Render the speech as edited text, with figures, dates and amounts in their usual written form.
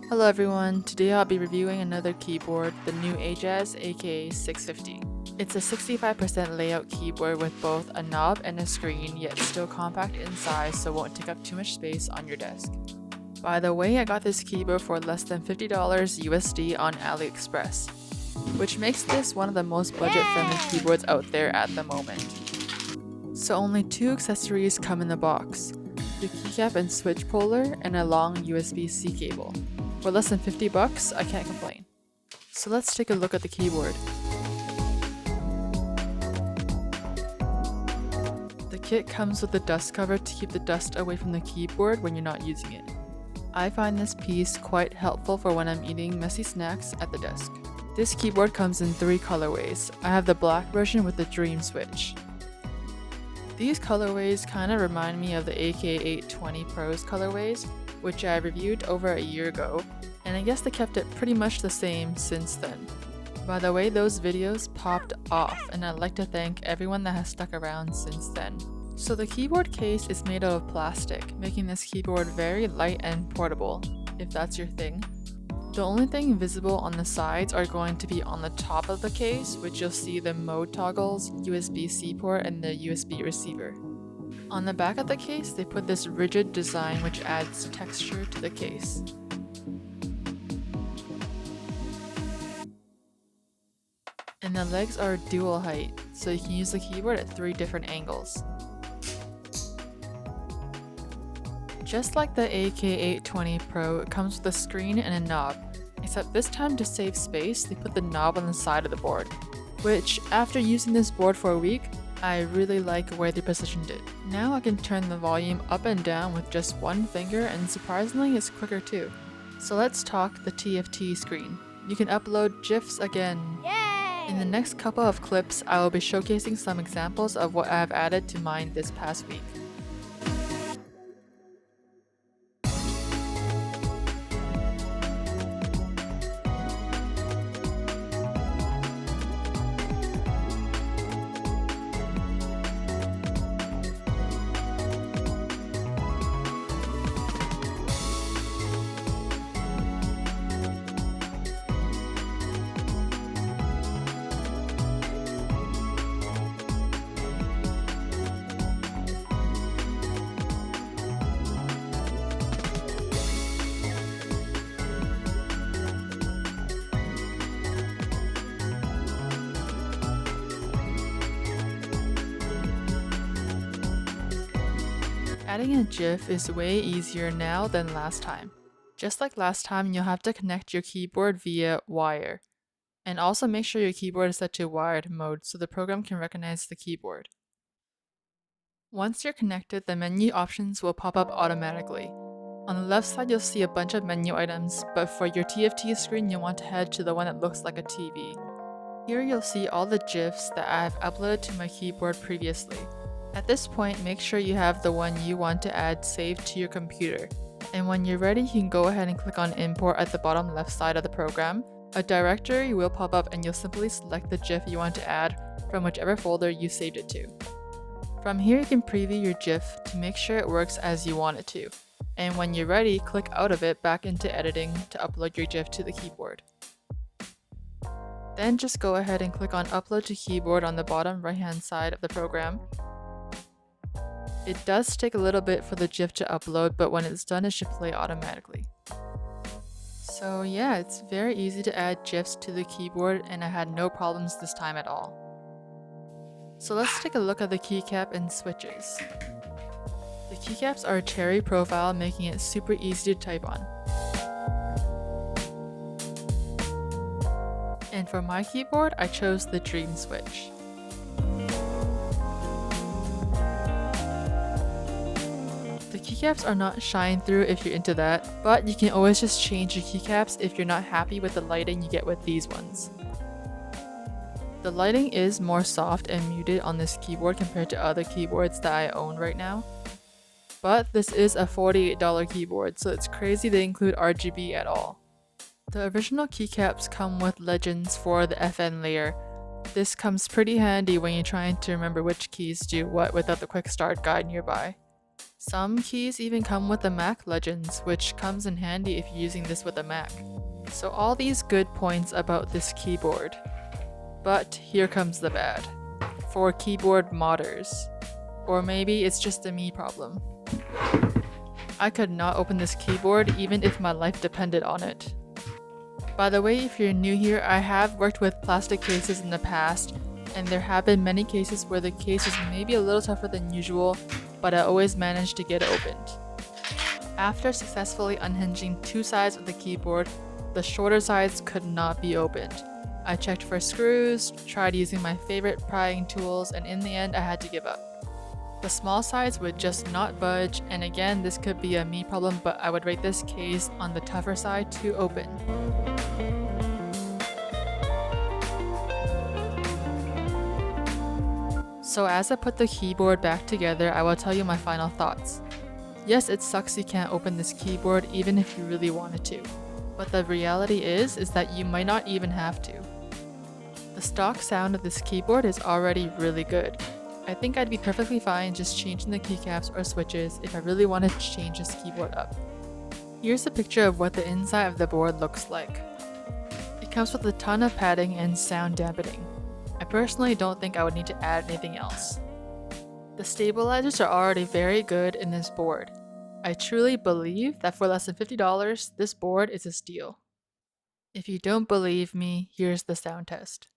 Hello everyone, today I'll be reviewing another keyboard, the new Ajazz AK650. It's a 65% layout keyboard with both a knob and a screen, yet still compact in size so won't take up too much space on your desk. By the way, I got this keyboard for less than $50 USD on AliExpress, which makes this one of the most budget-friendly keyboards out there at the moment. So only 2 accessories come in the box, the keycap and switch puller, and a long USB-C cable. For less than $50, I can't complain. So let's take a look at the keyboard. The kit comes with a dust cover to keep the dust away from the keyboard when you're not using it. I find this piece quite helpful for when I'm eating messy snacks at the desk. This keyboard comes in 3 colorways. I have the black version with the Dream switch. These colorways kind of remind me of the AK650 Pro's colorways, which I reviewed over a year ago, and I guess they kept it pretty much the same since then. By the way, those videos popped off, and I'd like to thank everyone that has stuck around since then. So the keyboard case is made out of plastic, making this keyboard very light and portable, if that's your thing. The only thing visible on the sides are going to be on the top of the case, which you'll see the mode toggles, USB-C port, and the USB receiver. On the back of the case, they put this rigid design which adds texture to the case. And the legs are dual height, so you can use the keyboard at 3 different angles. Just like the AK650 Pro, it comes with a screen and a knob, except this time to save space, they put the knob on the side of the board, which, after using this board for a week, I really like where they positioned it. Now I can turn the volume up and down with just one finger, and surprisingly it's quicker too. So let's talk the TFT screen. You can upload GIFs again. Yay! In the next couple of clips, I will be showcasing some examples of what I have added to mine this past week. Adding a GIF is way easier now than last time. Just like last time, you'll have to connect your keyboard via wire. And also make sure your keyboard is set to wired mode so the program can recognize the keyboard. Once you're connected, the menu options will pop up automatically. On the left side, you'll see a bunch of menu items, but for your TFT screen, you'll want to head to the one that looks like a TV. Here you'll see all the GIFs that I've uploaded to my keyboard previously. At this point, make sure you have the one you want to add saved to your computer. And when you're ready, you can go ahead and click on Import at the bottom left side of the program. A directory will pop up and you'll simply select the GIF you want to add from whichever folder you saved it to. From here, you can preview your GIF to make sure it works as you want it to. And when you're ready, click out of it back into editing to upload your GIF to the keyboard. Then just go ahead and click on Upload to Keyboard on the bottom right hand side of the program. It does take a little bit for the GIF to upload, but when it's done, it should play automatically. So yeah, it's very easy to add GIFs to the keyboard, and I had no problems this time at all. So let's take a look at the keycap and switches. The keycaps are cherry profile, making it super easy to type on. And for my keyboard, I chose the Dream switch. The keycaps are not shine through if you're into that, but you can always just change your keycaps if you're not happy with the lighting you get with these ones. The lighting is more soft and muted on this keyboard compared to other keyboards that I own right now. But this is a $48 keyboard, so it's crazy they include RGB at all. The original keycaps come with legends for the FN layer. This comes pretty handy when you're trying to remember which keys do what without the quick start guide nearby. Some keys even come with the Mac Legends, which comes in handy if you're using this with a Mac. So all these good points about this keyboard. But here comes the bad. For keyboard modders. Or maybe it's just a me problem. I could not open this keyboard even if my life depended on it. By the way, if you're new here, I have worked with plastic cases in the past, and there have been many cases where the case is maybe a little tougher than usual, but I always managed to get it opened. After successfully unhinging two sides of the keyboard, the shorter sides could not be opened. I checked for screws, tried using my favorite prying tools, and in the end I had to give up. The small sides would just not budge, and again this could be a me problem, but I would rate this case on the tougher side to open. So as I put the keyboard back together, I will tell you my final thoughts. Yes, it sucks you can't open this keyboard even if you really wanted to, but the reality is that you might not even have to. The stock sound of this keyboard is already really good. I think I'd be perfectly fine just changing the keycaps or switches if I really wanted to change this keyboard up. Here's a picture of what the inside of the board looks like. It comes with a ton of padding and sound dampening. I personally don't think I would need to add anything else. The stabilizers are already very good in this board. I truly believe that for less than $50, this board is a steal. If you don't believe me, here's the sound test.